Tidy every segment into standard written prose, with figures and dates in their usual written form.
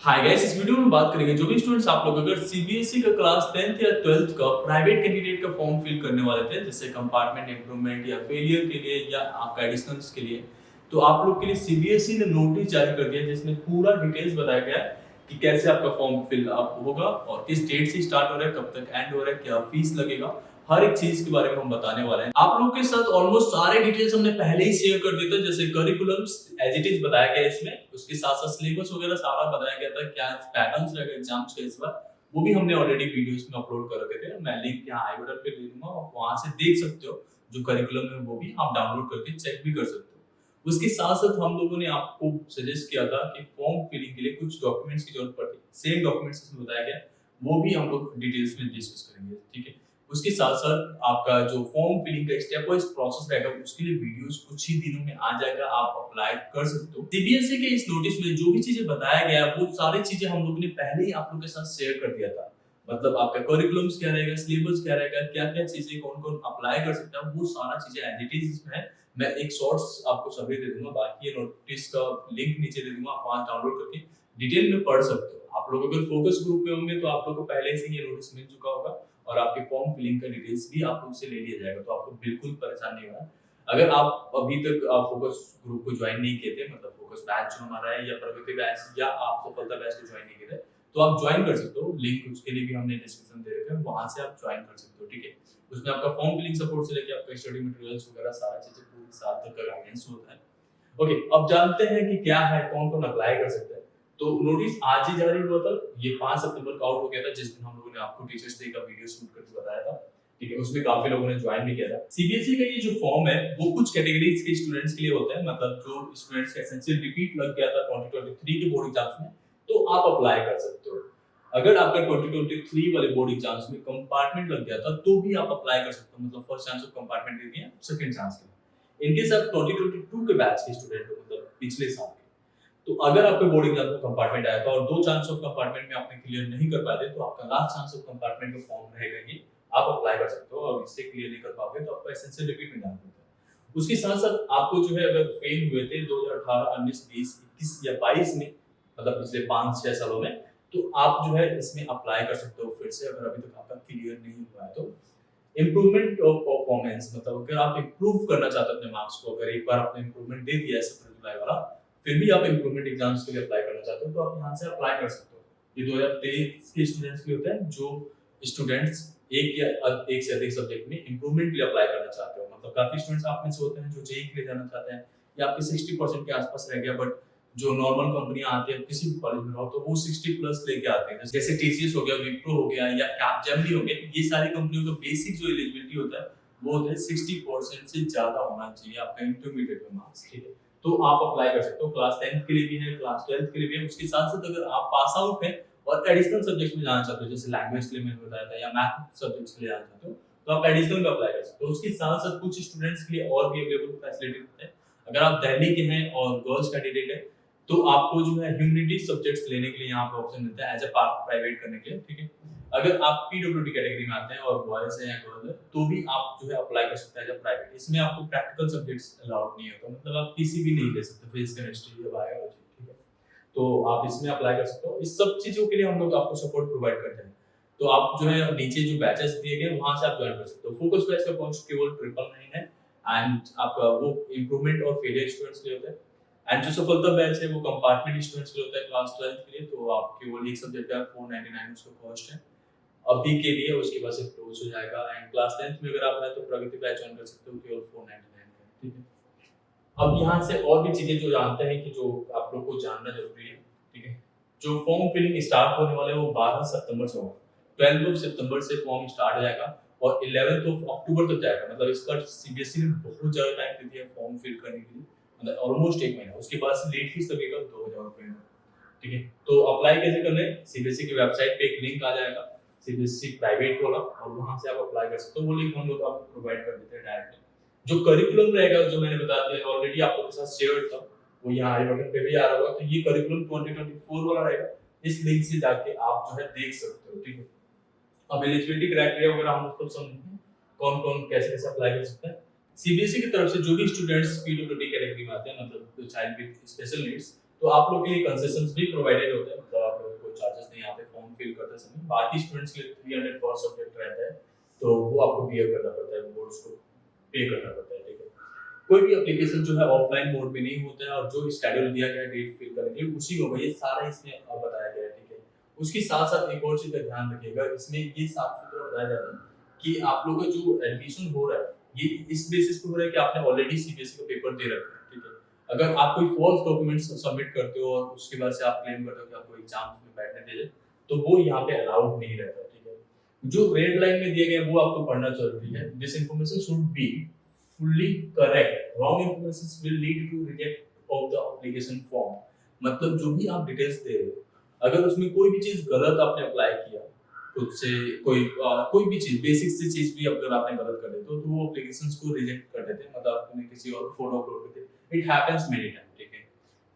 Hi guys, इस video में बात करेंगे जो भी स्टूडेंट्स आप लोग अगर सीबीएसई का क्लास 10th या 12th का प्राइवेट कैंडिडेट का फॉर्म फिल करने वाले थे, जैसे कंपार्टमेंट इंप्रूवमेंट या फेलियर के लिए या आपका एडिशनल्स के लिए, तो आप लोग के लिए सीबीएसई ने नोटिस जारी कर दिया जिसमें पूरा डिटेल्स बताया गया है कि कैसे आपका फॉर्म फिल अप होगा और किस डेट से स्टार्ट हो रहा है, कब तक एंड हो रहा है, क्या फीस लगेगा, हर एक चीज के बारे में हम बताने वाले हैं। आप लोग के साथ ऑलमोस्ट सारे डिटेल्स हमने पहले ही शेयर कर दिए थे, जैसे करिकुलम्स एज इट इज बताया गया इसमें, उसके साथ साथ सिलेबस वगैरह सारा बताया गया था, क्या पैटर्न्स रहेगा एग्जाम्स का इस बार, वो भी हमने ऑलरेडी वीडियोस में अपलोड कर रखे थे। मैं लिंक यहाँ आई बटन पे दे दूंगा, आप वहां से देख सकते हो। जो करिकुलम है वो भी आप डाउनलोड करके चेक भी कर सकते हो। उसके साथ साथ हम लोगों ने आपको सजेस्ट किया था कि फॉर्म फिलिंग के लिए कुछ डॉक्यूमेंट्स की जरूरत पड़ती है, सेम डॉक्यूमेंट्स इसमें बताया गया, वो भी हम लोग डिटेल्स में डिस्कस करेंगे, ठीक है। उसके साथ साथ आपका जो फॉर्म फिलिंग का स्टेप वाइज प्रोसेस रहेगा, उसके लिए वीडियोस कुछ ही दिनों में आ जाएगा, आप अप्लाई कर सकते हो। सीबीएसई के इस नोटिस में जो भी चीजें बताया गया है, वो सारी चीजें हम लोगों ने पहले ही आप लोगों के साथ शेयर कर दिया था। मतलब आपका करिकुलम्स क्या रहेगा, सिलेबस क्या रहेगा, क्या-क्या चीजें कौन-कौन अप्लाई कर सकता है, वो सारा चीजें एज इट इज इसमें है। मैं एक शॉर्ट्स आपको सभी दे दूंगा, बाकी ये नोटिस का लिंक नीचे दे दूंगा, आप वहां डाउनलोड करके डिटेल में पढ़ सकते हो। आप लोग अगर फोकस ग्रुप में होंगे तो आप लोग को पहले से ये नोटिस मिल चुका होगा और आपके फॉर्म फिलिंग का डिटेल्स भी आप उनसे ले लिया जाएगा, तो आपको बिल्कुल परेशान नहीं होना। अगर आप अभी तक फोकस ग्रुप को ज्वाइन नहीं किए थे, मतलब फोकस बैच जो हमारा है या प्रगति बैच या आप सफलता बैच को ज्वाइन नहीं किए थे, तो आप ज्वाइन कर सकते हो। लिंक उसके लिए भी हमने डिस्क्रिप्शन दे रखा है, वहां से आप ज्वाइन कर सकते हो, ठीक है। उसमें आपका फॉर्म फिलिंग सपोर्ट से लेके आपका स्टडी मटेरियल्स वगैरह सारा चीजें पूरी साथ तक का गाइडेंस होता है। ओके, अब जानते हैं कि क्या है, कौन-कौन अप्लाई कर सकता है। तो नोटिस आज ही जारी हुआ था, ये 5 सितंबर को आउट हो गया था, जिस दिन हम लोगों ने आपको टीचर्स डे का वीडियो शूट करके बताया था। ठीक है, उसमें काफी लोगों ने ज्वाइन भी किया था। सीबीएसई का ये जो फॉर्म है, वो कुछ कैटेगरीज के स्टूडेंट्स के लिए होता है, मतलब जो स्टूडेंट्स का एसेंशियल रिपीट लग गया था 2023 के बोर्ड एग्जाम्स में, तो आप अप्लाई कर सकते हो। अगर आपका 2023 वाले बोर्ड एग्जाम्स में कंपार्टमेंट लग गया था, तो भी आप अप्लाई कर सकते हो, मतलब फर्स्ट चांस ऑफ कंपार्टमेंट दे दिया, सेकंड चांस के लिए। इनके साथ 2022 के बैच के स्टूडेंट हो, मतलब पिछले साल के, तो अगर आपके बोर्ड एग्जाम में कंपार्टमेंट आया था और 2 चांस ऑफ कंपार्टमेंट में आपने क्लियर नहीं कर पाए थे, तो आपका लास्ट चांस ऑफ कंपार्टमेंट का फॉर्म रहेगा ये, आप अप्लाई कर सकते हो और इससे क्लियर नहीं कर पाओगे तो आपको एसेंशियल रिपीट में जाना पड़ता है। उसके साथ-साथ आपको जो है, अगर फेल हुए थे 2018, 19, 20, 21 या 22 में, मतलब पिछले 5-6 सालों में, तो आप जो है इसमें अप्लाई कर सकते हो फिर से, अगर अभी तक आपका क्लियर नहीं हुआ है तो। इम्प्रूवमेंट ऑफ परफॉर्मेंस, मतलब अगर आप इम्प्रूव करना चाहते हो अपने मार्क्स को, अगर एक बार आपने इम्प्रूवमेंट दे दिया है 17 जुलाई वाला, फिर भी आप इम्प्रूवमेंट एग्जाम्स के लिए अप्लाई करना चाहते हो, तो आप यहाँ से अप्लाई कर सकते हो। ये 2023 के स्टूडेंट्स के लिए होता है, जो स्टूडेंट्स एक से अधिक सब्जेक्ट में इम्प्रूवमेंट के लिए अप्लाई करना चाहते हो। मतलब काफी स्टूडेंट्स आप में से होते हैं जो जेईई के लिए जाना चाहते हैं, या आपके 60% के आसपास रह गया, बट जो नॉर्मल कंपनियां आती है, किसी भी कॉलेज में रहो तो वो 60 प्लस लेके आते हैं, जैसे टीसीएस हो गया, विप्रो हो गया या कैपजेमिनी हो गया। ये सारी कंपनियों का बेसिक जो एलिजिबिलिटी होता है, वो होता है 60% से ज्यादा होना चाहिए आपका इंटरमीडिएट में मार्क्स, ठीक है। तो आप अप्लाई कर सकते हो, क्लास 10th के लिए भी है, क्लास 12th के लिए भी है। उसके साथ साथ अगर आप पास आउट है और एडिशनल सब्जेक्ट में जाना चाहते हो, जैसे लैंग्वेज के लिए मैंने बताया था, या मैथ सब्जेक्ट्स के लिए जाना चाहते हो, तो आप एडिशनल में अप्लाई कर सकते हो। उसके साथ साथ कुछ स्टूडेंट्स के लिए और भी अवेलेबल फैसिलिटी होते हैं। अगर आप दिल्ली के हैं और गर्ल्स कैंडिडेट है, तो आपको जो है ह्यूमैनिटीज सब्जेक्ट्स लेने के लिए यहाँ पे ऑप्शन मिलता है एज अ पार्ट प्राइवेट करने के लिए, ठीक है। अगर आप पीडब्ल्यूडी कैटेगरी में आते हैं और बॉयज है या गर्ल है, तो भी आप जो है अप्लाई कर सकते हैं एज अ प्राइवेट। इसमें आपको प्रैक्टिकल सब्जेक्ट्स अलाउड नहीं होता, मतलब आप पीसीबी नहीं ले सकते, फिजिक्स, केमिस्ट्री या बायोलॉजी, ठीक है। तो आप इसमें अप्लाई कर सकते हो। इस सब चीजों के लिए हम लोग आपको सपोर्ट प्रोवाइड करते हैं। तो आप जो है नीचे जो बैचेस दिए गए, वहां से आप ज्वाइन कर सकते हो। फोकस बैच का कॉस्ट केवल 999 है, एंड आपका वो इंप्रूवमेंट और फेलियर स्टूडेंट्स के लिए होता है। एंड जो सफलता बैच है, वो कंपार्टमेंट स्टूडेंट्स के लिए होता है, क्लास 12th के लिए। तो आप केवल एक सब्जेक्ट का 499 उसका कॉस्ट है अभी के लिए, उसके बाद से क्लोज हो जाएगा। एंड क्लास 10th में अगर आप है तो प्रगति बैच ज्वाइन कर सकते हो, केवल 499 का, ठीक है। अब यहाँ से और भी चीजें जो जानते हैं कि जो आप लोग को जानना जरूरी है, ठीक है। जो फॉर्म फिलिंग स्टार्ट होने वाले हैं वो 12 सितंबर से होगा। 12 सितंबर से फॉर्म स्टार्ट हो जाएगा और 11 अक्टूबर तक जाएगा। मतलब इस बार सीबीएसई ने बहुत ज्यादा टाइम दे दिया फॉर्म फिल करने के लिए, मतलब ऑलमोस्ट 1 महीना। उसके बाद से लेट फीस लगेगा 2000 रुपए, ठीक है। तो अप्लाई कैसे करना है, सीबीएसई की वेबसाइट पे एक लिंक आ जाएगा, सीबीएसई प्राइवेट वाला, और वहां से आप अप्लाई कर सकते हो। वो लिंक हम लोग आपको प्रोवाइड कर देते हैं डायरेक्टली। जो करिकुलम रहेगा, जो मैंने बता दिया ऑलरेडी आप लोगों के साथ शेयर था, वो यहाँ आई बटन पे भी आ रहा होगा। तो ये करिकुलम 2024 वाला रहेगा, इस लिंक से जाके आप जो है देख सकते हो, ठीक है। अब एलिजिबिलिटी क्राइटेरिया वगैरह हम उसको समझते हैं, कौन कौन कैसे कैसे अप्लाई कर सकता है। सीबीएसई की तरफ से जो भी स्टूडेंट्स पीडब्ल्यूडी कैटेगरी में आते हैं, मतलब चाइल्ड विद स्पेशल नीड्स, तो आप लोग के लिए कंसेशंस भी प्रोवाइडेड होते हैं, मतलब आप लोगों को चार्जेस नहीं आते फॉर्म फिल करते समय। बाकी स्टूडेंट्स के लिए 300 पर सब्जेक्ट रहता है, तो वो आपको बियर करना पड़ता है, बोर्ड्स को पे करना पड़ता है, ठीक है। कोई भी एप्लीकेशन जो है ऑफलाइन मोड में नहीं होता है, और जो शेड्यूल दिया गया है डेट फिल करने के लिए उसी होगा, ये सारा इसमें बताया गया है, ठीक है। उसके साथ साथ एक और चीज का ध्यान रखिएगा, इसमें ये साफ सुथरा बताया जाता है कि आप लोगों का जो एडमिशन हो रहा है ये इस बेसिस पे हो रहा है कि आपने ऑलरेडी सीबीएसई का पेपर दे रखा है, ठीक है। अगर आप कोई फॉल्स डॉक्यूमेंट्स सबमिट करते हो और उसके बाद से आप क्लेम करते हो कि आपको एग्जाम में बैठने दे दे, तो वो यहाँ पे अलाउड नहीं रहता, ठीक है। जो रेड लाइन में दिए गए वो आपको पढ़ना जरूरी है। This information should be fully correct. Wrong information will lead to reject of the application form. मतलब जो भी आप डिटेल्स दे रहे हो, अगर उसमें कोई भी चीज गलत आपने अप्लाई किया, खुद से कोई भी चीज बेसिक सी चीज भी अगर आपने गलत कर दी तो वो एप्लीकेशंस को रिजेक्ट कर देते हैं, मतलब आपने किसी और फोटो अपलोड कर दी। इट हैपेंस मेनी टाइम, ठीक है।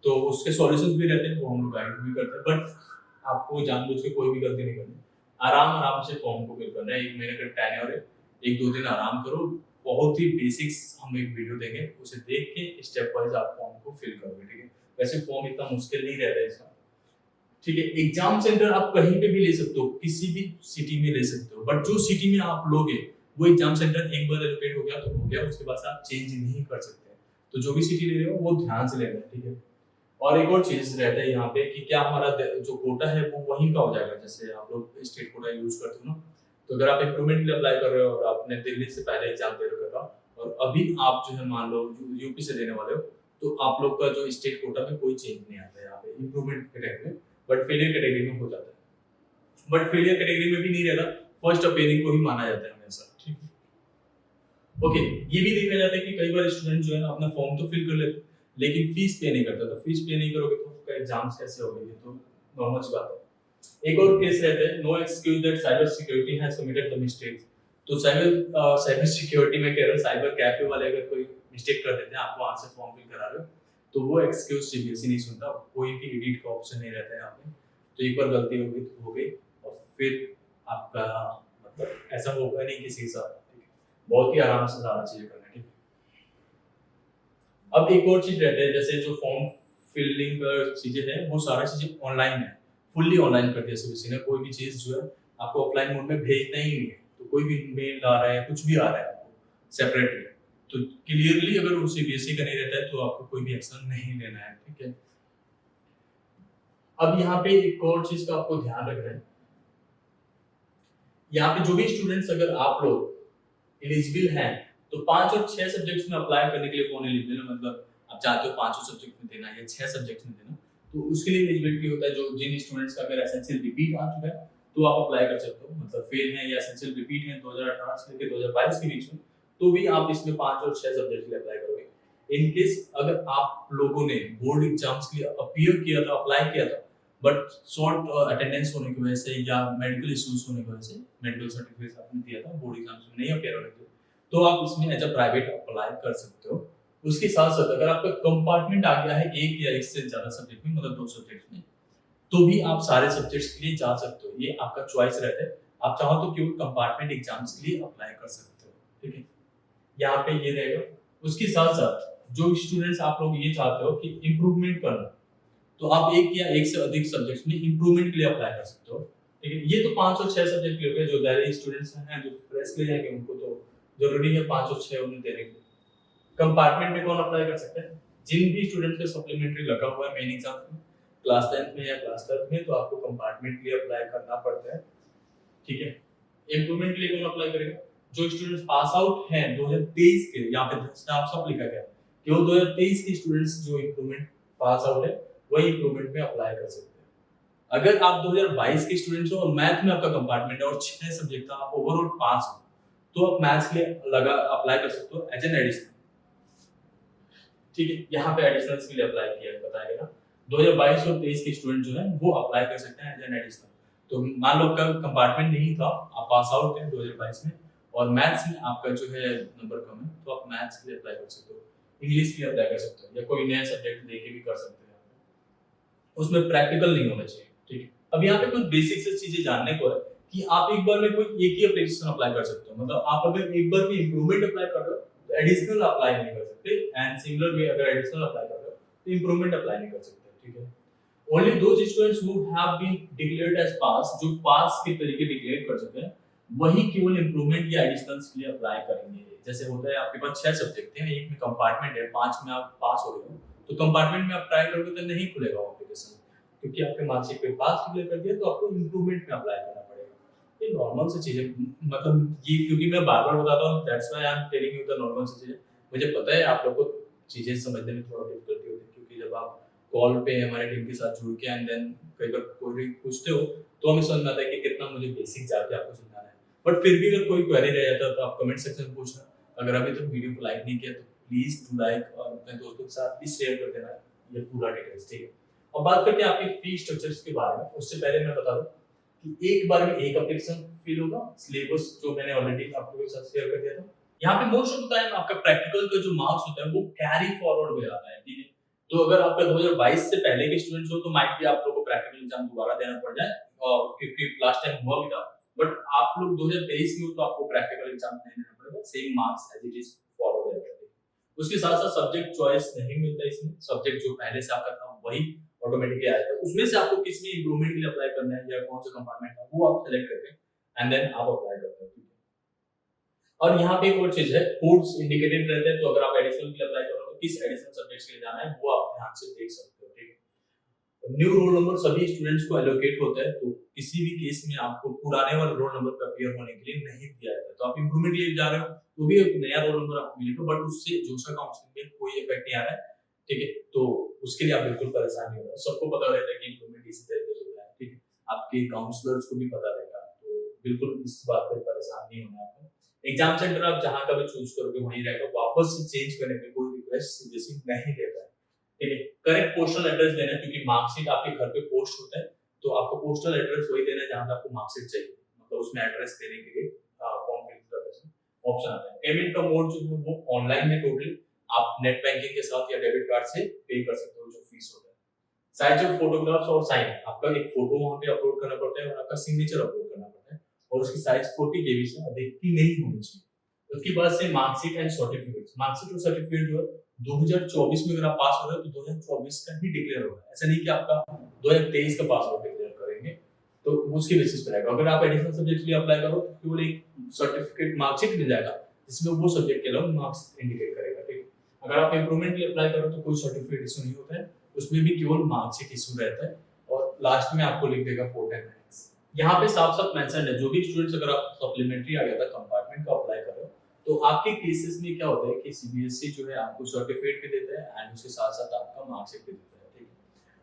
तो उसके सॉल्यूशंस भी रहते हैं, वो हम लोग गाइड भी करते हैं, बट आपको जानबूझ के कोई भी गलती नहीं करनी। आराम से फॉर्म को फिल करना है। 1 महीने का टेन्योर है, 1-2 दिन आराम करो। बहुत ही बेसिक्स हम एक वीडियो देंगे, उसे देख के स्टेप वाइज आप फॉर्म को फिल करोगे, ठीक है। वैसे फॉर्म इतना मुश्किल नहीं रहता है इसका, ठीक है। एग्जाम सेंटर आप कहीं पे भी ले सकते हो, किसी भी सिटी में ले सकते हो, बट जो सिटी में आप लोगे वो एग्जाम सेंटर एक बार एलोकेट हो गया तो हो गया, उसके बाद आप चेंज नहीं कर सकते। तो जो भी सिटी ले रहे हो वो ध्यान से लेना है, ठीक है। और एक और चीज रहता है यहाँ पे कि क्या हमारा जो कोटा है वो वहीं का हो जाएगा, जैसे आप लोग स्टेट कोटा यूज करते हो ना, तो अगर आप इम्प्रूवमेंट के लिए अप्लाई कर रहे हो और आपने दिल्ली से पहले एग्जाम दे रखा था और अभी आप जो है मान लो यूपी से देने वाले हो, तो आप लोग का जो स्टेट कोटा में कोई चेंज नहीं आता है यहाँ पे इम्प्रूवमेंट कैटेगरी में, बट फेलियर कैटेगरी में हो जाता है। बट फेलियर कैटेगरी में भी नहीं रहता, फर्स्ट अपेयरिंग को ही माना जाता है हमेशा, ठीक है। ओके, ये भी देखा जाता है कि कई बार स्टूडेंट जो है अपना फॉर्म तो फिल कर लेते लेकिन फीस पे नहीं करता, तो फीस पे नहीं करोगे तो आपका एग्जाम्स कैसे होंगे, ये तो नॉर्मल सी बात है। एक और केस रहता है, no excuse that cyber security has committed the mistakes. तो साइबर सिक्योरिटी में कह रहा हूं, साइबर कैफे वाले अगर कोई मिस्टेक कर देते हैं, आप वहां से फॉर्म फिल करा रहे हो, तो वो एक्सक्यूज सीबीएसई नहीं सुनता, कोई भी एडिट का ऑप्शन नहीं रहता है यहाँ पे। तो एक बार गलती होगी तो हो गई, और फिर आपका मतलब ऐसा होगा नहीं किसी के साथ, बहुत ही आराम से सारा चीजें करना, ठीक है। अब एक और चीज रहता है, जैसे जो फॉर्म फिलिंग का चीजें हैं वो सारा चीजें ऑनलाइन है, फुल्ली ऑनलाइन कर दिया सीबीएसई ने। कोई भी चीज जो है आपको ऑफलाइन मोड में भेजना ही नहीं है, तो कोई भी मेल आ रहा है, कुछ भी आ रहा है आपको सेपरेटली, तो क्लियरली अगर वो सीबीएसई का नहीं रहता है तो आपको कोई भी एक्शन नहीं लेना है, ठीक है। अब यहाँ पे एक और चीज का आपको ध्यान रखना है, यहाँ पे जो भी स्टूडेंट्स अगर आप लोग एलिजिबल हैं तो 5 और 6 सब्जेक्ट्स में अप्लाई करने के लिए कौन एलिजिबल है, मतलब आप चाहते हो 5 सब्जेक्ट में देना या 6 सब्जेक्ट्स में देना, तो उसके लिए एलिजिबिलिटी होता है जो जिन स्टूडेंट्स का अगर एसेंशियल रिपीट आ चुका है तो आप अप्लाई कर सकते हो, मतलब फेल है या एसेंशियल रिपीट है 2018 से लेकर 2022 के बीच में, तो भी आप इसमें 5 और 6 सब्जेक्ट के लिए अप्लाई करोगे। इन केस अगर आप लोगों ने बोर्ड एग्जाम्स के लिए अपीयर किया था, अप्लाई किया था, बट शॉर्ट अटेंडेंस होने की वजह से या मेडिकल इश्यूज होने की वजह से मेडिकल सर्टिफिकेट आपने दिया था, बोर्ड एग्जाम्स में नहीं अपीयर होने के, तो आप इसमें एज अ प्राइवेट अप्लाई कर सकते हो। उसके साथ साथ अगर आपका कंपार्टमेंट आ गया है एक या एक से ज्यादा सब्जेक्ट में, मतलब 2 सब्जेक्ट में, तो भी आप सारे सब्जेक्ट्स के लिए जा सकते हो, ये आपका चॉइस रहता है। आप चाहो तो केवल कंपार्टमेंट एग्जाम्स के लिए अप्लाई कर सकते हो, ठीक है। यहाँ पे ये रहेगा। उसके साथ साथ जो स्टूडेंट्स आप लोग ये चाहते हो कि इम्प्रूवमेंट करना, तो आप एक या एक से अधिक सब्जेक्ट्स में इम्प्रूवमेंट के लिए अप्लाई कर सकते हो, ठीक है। ये तो 5 और 6 सब्जेक्ट के लिए, जो डायरेक्ट स्टूडेंट्स हैं जो फ्रेश ले जाएंगे उनको तो जरूरी है 5 और 6 उन्हें देने के लिए। कंपार्टमेंट में कौन अप्लाई कर सकता है, जिन भी स्टूडेंट्स का सप्लीमेंट्री लगा हुआ है मेन एग्जाम में, क्लास 10th में या क्लास 12th में, तो आपको कंपार्टमेंट के लिए अप्लाई करना पड़ता है, ठीक है। इम्प्रूवमेंट के लिए कौन अप्लाई करेगा, जो स्टूडेंट्स पास आउट हैं 2023 के, यहाँ पे साफ साफ लिखा गया कि वो 2023 के स्टूडेंट्स जो इम्प्रूवमेंट पास आउट है वही इम्प्रूवमेंट में अप्लाई कर सकते हैं। अगर आप 2022 के स्टूडेंट्स हो और मैथ में आपका कंपार्टमेंट है और 6 सब्जेक्ट था, आप ओवरऑल पास हो, तो आप मैथ्स के लिए अप्लाई कर सकते हो एज एन एडिशनल, ठीक है। यहाँ पे एडिशनल्स के लिए अप्लाई किया बताया गया 2022 और 23 के स्टूडेंट जो है वो अप्लाई कर सकते हैं एज एन एडिशनल। तो मान लो आपका कंपार्टमेंट नहीं था, आप पास आउट हैं 2022 में और मैथ्स में आपका जो है नंबर कम है, तो आप मैथ्स के लिए अप्लाई कर सकते हो, इंग्लिश के लिए अप्लाई कर सकते हो, या कोई नया सब्जेक्ट लेके भी कर सकते हैं। उसमें प्रैक्टिकल नहीं होना चाहिए, ठीक है। अब यहाँ पे कुछ बेसिक से चीजें जानने को है कि आप एक बार में कोई एक ही एप्लीकेशन अप्लाई कर सकते हो, मतलब आप अगर एक बार में इंप्रूवमेंट अप्लाई कर रहे हो तो एडिशनल अप्लाई नहीं कर सकते, एंड सिमिलर वे अगर एडिशनल अप्लाई कर रहे हो तो इंप्रूवमेंट अप्लाई नहीं कर सकते, ठीक है। Only those students who have been declared as pass, जो पास के तरीके डिक्लेयर कर चुके हैं, वही केवल इंप्रूवमेंट या एडिशनल्स के लिए अप्लाई करेंगे। जैसे होता है आपके पास 6 सब्जेक्ट हैं, एक में कंपार्टमेंट है, 5 में आप पास हो गए हो, तो कंपार्टमेंट में आप ट्राई करोगे तो नहीं खुलेगा वो एप्लीकेशन, क्योंकि आपके मार्कशीट पे पास डिक्लेयर कर दिया, तो आपको इंप्रूवमेंट में अप्लाई करना पड़ेगा। ये नॉर्मल सी चीज है, मतलब ये क्योंकि मैं बार-बार बताता हूँ, that's why I am telling you the normal सी चीजें। मुझे पता है आप लोग को चीजें समझने में थोड़ा डिफिकल्टी होती है, क्योंकि जब आप कॉल पे हमारे टीम के साथ जुड़ के एंड देन कई बार कोई पूछते हो, तो हमें समझ में आता है कि कितना मुझे बेसिक जाके आपको समझाना है। बट फिर भी अगर कोई क्वेरी रह जाता है तो आप कमेंट सेक्शन में पूछना। अगर अभी तक वीडियो को लाइक नहीं किया तो प्लीज डू लाइक, और अपने दोस्तों के साथ भी शेयर कर देना ये पूरा डिटेल्स, ठीक है। अब बात करते हैं आपके फी स्ट्रक्चर्स के बारे में। उससे पहले मैं बता दूं कि एक बार में एक एप्लीकेशन फिल होगा, सिलेबस जो मैंने ऑलरेडी आप लोगों के साथ शेयर कर दिया था। यहाँ पे मोस्ट ऑफ द टाइम आपका प्रैक्टिकल का जो मार्क्स होता है वो कैरी फॉरवर्ड हो जाता है, ठीक है। तो अगर आपका 2022 से पहले के स्टूडेंट्स हो तो माइट भी आप लोगों को प्रैक्टिकल एग्जाम दोबारा देना पड़ जाए, और क्योंकि लास्ट टाइम हुआ भी था। बट आप लोग 2023 में हो तो आपको प्रैक्टिकल एग्जाम नहीं देना पड़ेगा, same marks as it is forward है। उसके साथ साथ सब्जेक्ट चॉइस नहीं मिलता इसमें, सब्जेक्ट जो पहले से आपका था वही ऑटोमेटिकली आएगा। उसमें से आपको किस में इंप्रूवमेंट के लिए अप्लाई करना है या कौन सा कंपार्टमेंट है वो आप सेलेक्ट करके एंड देन आप अप्लाई करते हो। और यहाँ पे एक और चीज है, कोड्स इंडिकेटेड रहते हैं, तो अगर आप एडिशनल के लिए अप्लाई करो तो किस एडिशनल सब्जेक्ट्स के लिए जाना है वो आप ध्यान से देख सकते हो, ठीक है। न्यू रोल नंबर सभी स्टूडेंट्स को एलोकेट होता है, तो किसी भी केस में आपको पुराने वाले रोल नंबर पे अपीयर होने के लिए नहीं दिया जाता। तो आप इंप्रूवमेंट के लिए जा रहे हो तो भी एक नया रोल नंबर आपको मिलेगा, बट उससे जोशा काउंसलिंग में कोई इफेक्ट नहीं आ रहा है, ठीक है। तो उसके लिए आप बिल्कुल परेशान नहीं होगा, सबको पता रहता है कि इंप्रूवमेंट इसी तरीके से होता है, ठीक है। आपके काउंसलर्स को भी पता रहेगा, तो बिल्कुल इस बात पर परेशान नहीं होना आपको। एग्जाम सेंटर आप जहां का भी चूज करोगे वहीं रहेगा, वापस से चेंज करने में कोई रिक्वेस्ट सीबीएसई नहीं लेता है, ठीक है। करेक्ट पोस्टल एड्रेस देना, क्योंकि मार्कशीट आपके घर पे पोस्ट होता है, तो आपको पोस्टल एड्रेस वही देना है जहां पे आपको मार्कशीट चाहिए, मतलब उसमें एड्रेस देने के लिए फॉर्म फिल करते समय ऑप्शन आता है। पेमेंट का मोड जो है वो ऑनलाइन है टोटली, आप नेट बैंकिंग के साथ या डेबिट कार्ड से पे कर सकते हो जो फीस होता है। साइज ऑफ फोटोग्राफ्स और साइन, आपका एक फोटो वहां पे अपलोड करना पड़ता है और आपका सिग्नेचर अपलोड करना पड़ता है, और उसकी साइज 40 केबी से अधिक की नहीं होनी चाहिए। उसके बाद से मार्कशीट एंड सर्टिफिकेट्स, मार्कशीट और सर्टिफिकेट जो है 2024 में अगर आप पास हो रहे हो तो 2024 का ही डिक्लेयर होगा, ऐसा नहीं कि आपका 2023 का पास आउट डिक्लेयर करेंगे, तो उसके बेसिस पे रहेगा। अगर आप एडिशनल सब्जेक्ट के लिए अप्लाई करो तो केवल एक सर्टिफिकेट मार्कशीट मिल जाएगा जिसमें वो सब्जेक्ट के अलावा मार्क्स इंडिकेट करेगा, ठीक है। अगर आप इंप्रूवमेंट के लिए अप्लाई करो तो कोई सर्टिफिकेट इशू नहीं होता है, उसमें भी केवल मार्कशीट इशू रहता है, और लास्ट में आपको लिख देगा 4 10 मार्क्स। यहाँ पे साफ साफ मेंशन है, जो भी स्टूडेंट्स अगर आप सप्लीमेंट्री आ गया था कंपार्टमेंट का अप्लाई कर रहे हो, तो आपके केसेस में क्या होता है कि सीबीएसई जो है आपको सर्टिफिकेट भी देता है एंड उसके साथ साथ आपका मार्कशीट भी देता है, ठीक है।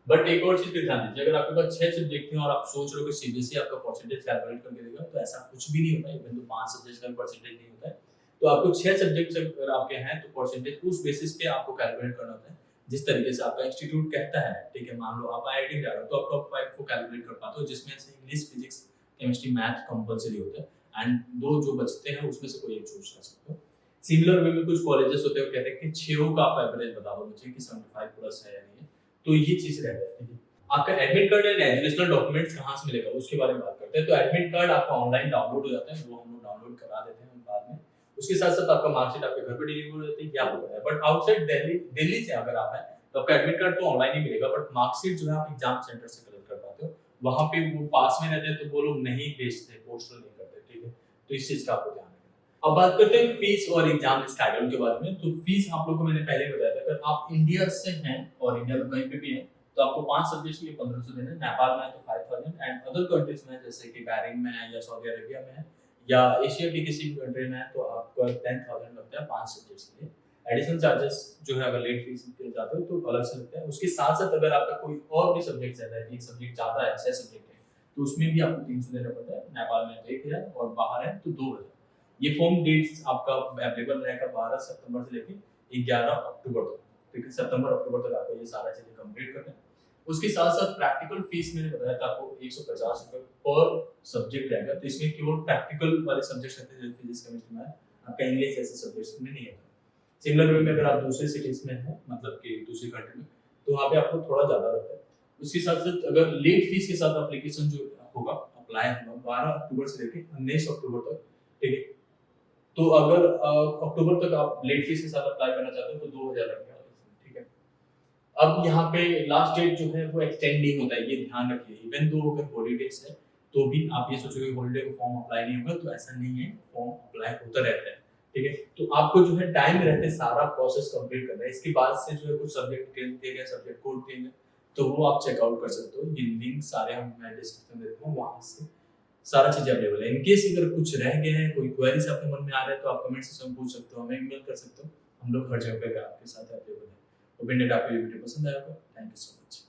बट एक और चीज पे ध्यान दीजिए, अगर आपके पास 6 सब्जेक्ट हैं और आप सोच रहे हो कि सीबीएसई आपका परसेंटेज कैलकुलेट करके देगा, तो ऐसा कुछ भी नहीं होता है। इवन तो 5 सब्जेक्ट का परसेंटेज नहीं होता है, तो आपको 6 सब्जेक्ट अगर आपके हैं तो परसेंटेज उस बेसिस पे आपको कैलकुलेट करना होता है जिस तरीके से आपका इंस्टीट्यूट कहता है, ठीक है। मान लो आप आईआईटी जा रहे हो तो आप टॉप 5 को कैलकुलेट कर पाते हो, जिसमें से English, physics, chemistry, math compulsory होता है एंड दो जो बचते हैं उसमें से कोई एक चूज कर सकते हो। सिमिलर वे में कुछ कॉलेजेस होते हैं कहते हैं कि 6 का आप एवरेज बता दो मुझे कि 75 प्लस है या नहीं है, तो ये चीज रहता है, ठीक है। आपका admit card and educational documents कहां से मिलेगा उसके बारे में बात करते हैं। तो एडमिट कार्ड आपका ऑनलाइन डाउनलोड हो जाता है, वो हम लोग डाउनलोड करा देते हैं बाद में। उसके साथ साथ आपका मार्कशीट आपके घर पे डिलीवर हो जाती है, क्या होता है। बट आउटसाइड दिल्ली से अगर आप हैं तो आपका एडमिट कार्ड तो ऑनलाइन ही मिलेगा, बट मार्कशीट जो है आप एग्जाम सेंटर से कलेक्ट कर पाते हो, वहां पे वो पास में रहते हैं तो वो लोग नहीं भेजते, पोस्टल नहीं करते, ठीक है। तो इस चीज का आपको ध्यान रखना। अब बात करते हैं फीस और एग्जाम स्केड्यूल के बारे में। तो फीस आप लोगों को मैंने पहले बताया था, अगर आप इंडिया से हैं और इंडिया में कहीं पे भी हैं तो आपको 5 सब्जेक्ट्स के लिए 1500 देना है, नेपाल में है तो 5000 एंड अदर कंट्रीज में जैसे कि बहरीन में है या सऊदी अरेबिया में है या एशिया के किसी भी कंट्री में है तो आपका 10000 लगता है 5 सब्जेक्ट्स के लिए। एडिशनल चार्जेस जो है अगर लेट फीस के जाते हो तो अलग से लगता है। उसके साथ साथ अगर आपका कोई और भी सब्जेक्ट है, एक सब्जेक्ट ज्यादा है, 6 सब्जेक्ट है, तो उसमें भी आपको 300 देना पड़ता है। नेपाल में तो 1000 और बाहर है तो 2000। ये फॉर्म डेट्स आपका अवेलेबल रहेगा 12 सितंबर से लेकर 11 अक्टूबर तक, ठीक है। सितंबर अक्टूबर तक आपको ये सारा चीजें कंप्लीट करना है। उसके साथ साथ प्रैक्टिकल फीस मैंने बताया था आपको 150 रुपए पर सब्जेक्ट रहेगा, तो इसमें केवल प्रैक्टिकल वाले सब्जेक्ट्स रहते हैं जैसे फिजिक्स, केमिस्ट्री, मैथ, आपका इंग्लिश जैसे सब्जेक्ट्स में नहीं आता। सिमिलर वे में अगर आप दूसरे सिटीज में हैं, मतलब कि दूसरी कंट्री में, तो वहाँ पे आपको थोड़ा ज्यादा लगता है। उसके साथ साथ अगर लेट फीस के साथ एप्लीकेशन जो होगा अप्लाई होगा 12 अक्टूबर से लेकर 19 अक्टूबर तक, ठीक है। तो अगर अक्टूबर तक आप लेट फीस के साथ अप्लाई करना चाहते हो तो 2000 लगेगा, ठीक है। अब यहाँ पे लास्ट डेट जो है वो एक्सटेंडिंग होता है, ये ध्यान रखिए। इवन दो अगर हॉलीडेज है तो भी आप ये सोचोगे हॉलीडे को फॉर्म अप्लाई नहीं होगा, तो ऐसा नहीं है, फॉर्म अप्लाई होता रहता है। ठीक है, तो आपको जो है टाइम रहते सारा प्रोसेस कंप्लीट करना है। इसके बाद से जो है कुछ सब्जेक्ट डिटेल दिए गए, सब्जेक्ट कोड दिए गए, तो वो आप चेकआउट कर सकते हो। ये लिंक सारे हम मैं डिस्क्रिप्शन में दे दूंगा, वहां से सारा चीज अवेलेबल है। इनकेस अगर कुछ रह गए हैं, कोई क्वेरीज आपके मन में आ रहा है, तो आप कमेंट सेक्शन में पूछ सकते हो, हमें ईमेल कर सकते हो। हम लोग हर जगह पे आपके साथ अवेलेबल है। उम्मीद है आपको ये वीडियो पसंद आया होगा। Thank you so much.